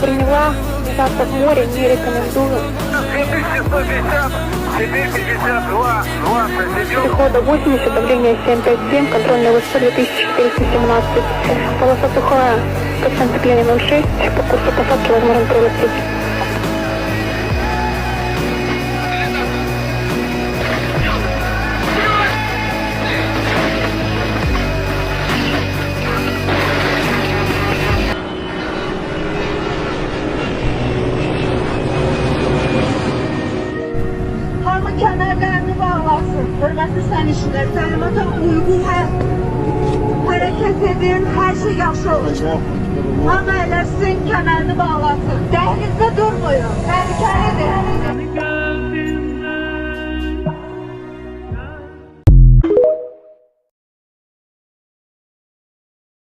приняла. Остаться в море не рекомендую. 2150, Сибирь 52, 20 идем. Перехода 80, давление 757, контрольная высота 2417. Полоса сухая, коэффициент сцепления 0,6, по курсу посадки возможно превратить. Hamı kəmərlərini bağlasın. Hörmətli sərnişinlər, təlimata uyğun hərəkət edin, hər şey yaxşı olacaq. Hamı eləsin, kəmərini bağlasın. Dəhlizdə durmayın, təhlükəlidir.